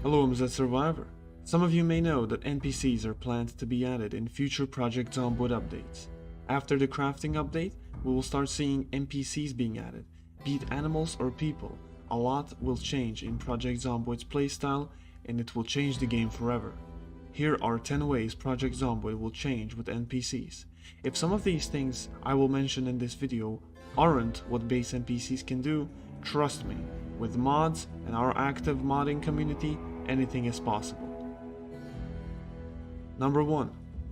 Hello, I'm Zach Survivor. Some of you may know that NPCs are planned to be added in future Project Zomboid updates. After the crafting update, we will start seeing NPCs being added, be it animals or people. A lot will change in Project Zomboid's playstyle, and it will change the game forever. Here are 10 ways Project Zomboid will change with NPCs. If some of these things I will mention in this video aren't what base NPCs can do, trust me, with mods and our active modding community, anything is possible. Number 1.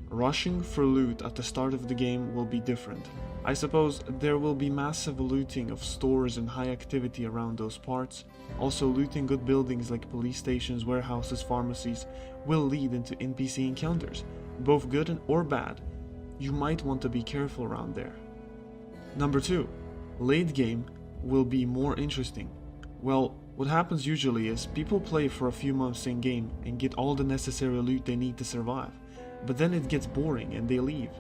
Rushing for loot at the start of the game will be different. I suppose there will be massive looting of stores and high activity around those parts. Also, looting good buildings like police stations, warehouses, pharmacies will lead into NPC encounters, both good or bad. You might want to be careful around there. Number 2. Late game will be more interesting. Well, what happens usually is people play for a few months in game and get all the necessary loot they need to survive, but then it gets boring and they leave.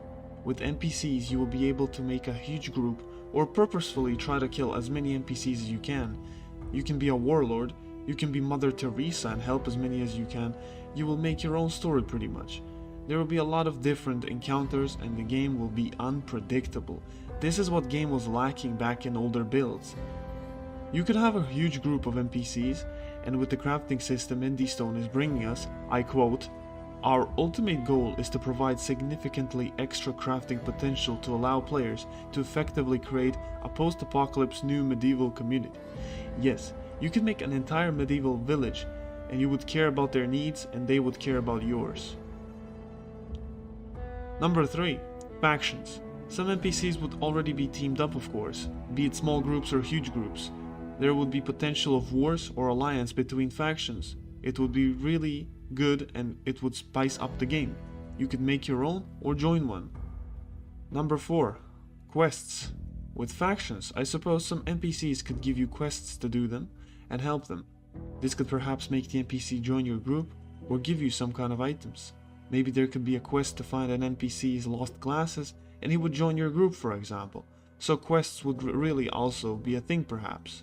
With NPCs you will be able to make a huge group or purposefully try to kill as many NPCs as you can. You can be a warlord, you can be Mother Teresa and help as many as you can. You will make your own story pretty much. There will be a lot of different encounters and the game will be unpredictable. This is what game was lacking back in older builds. You could have a huge group of NPCs, and with the crafting system Stone is bringing us, I quote, "Our ultimate goal is to provide significantly extra crafting potential to allow players to effectively create a post-apocalypse new medieval community." Yes, you could make an entire medieval village, and you would care about their needs and they would care about yours. Number 3. Factions. Some NPCs would already be teamed up, of course, be it small groups or huge groups. There would be potential of wars or alliance between factions. It would be really good and it would spice up the game. You could make your own or join one. Number 4. Quests. With factions, I suppose some NPCs could give you quests to do them and help them. This could perhaps make the NPC join your group or give you some kind of items. Maybe there could be a quest to find an NPC's lost glasses and he would join your group, for example. So quests would really also be a thing perhaps.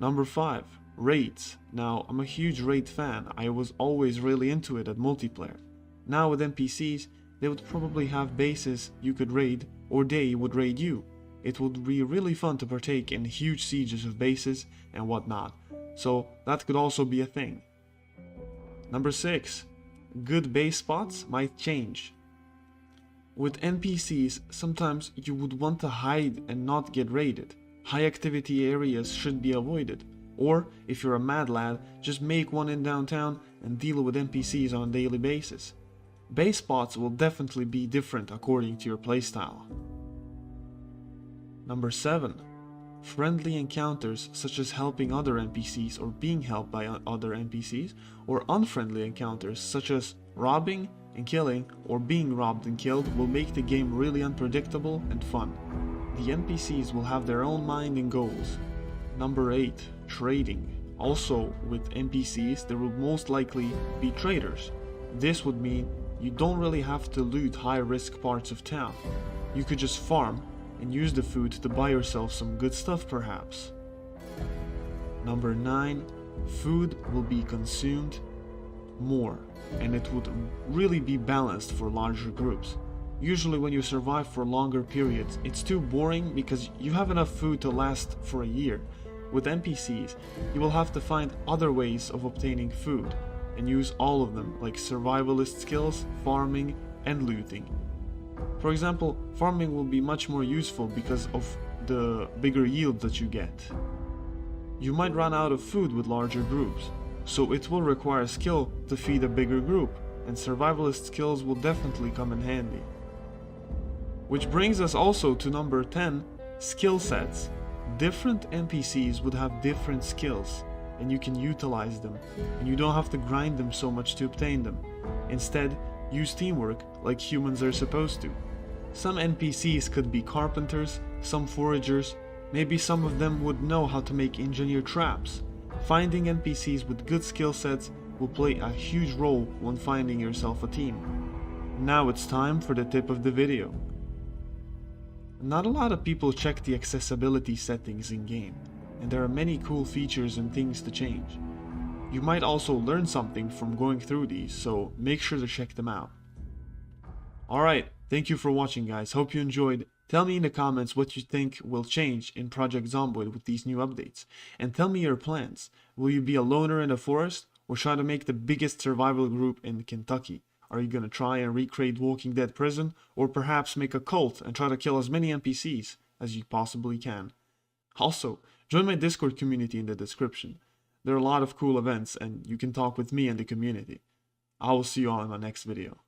Number 5. Raids. Now, I'm a huge raid fan. I was always really into it at multiplayer. Now with NPCs, they would probably have bases you could raid or they would raid you. It would be really fun to partake in huge sieges of bases and whatnot. So that could also be a thing. Number 6. Good base spots might change. With NPCs, sometimes you would want to hide and not get raided. High activity areas should be avoided. Or, if you're a mad lad, just make one in downtown and deal with NPCs on a daily basis. Base spots will definitely be different according to your playstyle. Number 7. Friendly encounters such as helping other NPCs or being helped by other NPCs, or unfriendly encounters such as robbing and killing or being robbed and killed will make the game really unpredictable and fun. The NPCs will have their own mind and goals. Number 8. Trading. Also, with NPCs there will most likely be traders. This would mean you don't really have to loot high-risk parts of town. You could just farm and use the food to buy yourself some good stuff perhaps. Number 9. Food will be consumed more, and it would really be balanced for larger groups. Usually when you survive for longer periods, it's too boring because you have enough food to last for a year. With NPCs, you will have to find other ways of obtaining food and use all of them, like survivalist skills, farming, and looting. For example, farming will be much more useful because of the bigger yield that you get. You might run out of food with larger groups, so it will require skill to feed a bigger group, and survivalist skills will definitely come in handy. Which brings us also to number 10, skill sets. Different NPCs would have different skills, and you can utilize them, and you don't have to grind them so much to obtain them. Instead, use teamwork like humans are supposed to. Some NPCs could be carpenters, some foragers, maybe some of them would know how to make engineered traps. Finding NPCs with good skill sets will play a huge role when finding yourself a team. Now it's time for the tip of the video. Not a lot of people check the accessibility settings in game, and there are many cool features and things to change. You might also learn something from going through these, so make sure to check them out. Alright, thank you for watching guys, hope you enjoyed. Tell me in the comments what you think will change in Project Zomboid with these new updates. And tell me your plans. Will you be a loner in the forest, or try to make the biggest survival group in Kentucky? Are you gonna try and recreate Walking Dead prison, or perhaps make a cult and try to kill as many NPCs as you possibly can? Also, join my Discord community in the description. There are a lot of cool events and you can talk with me and the community. I will see you all in my next video.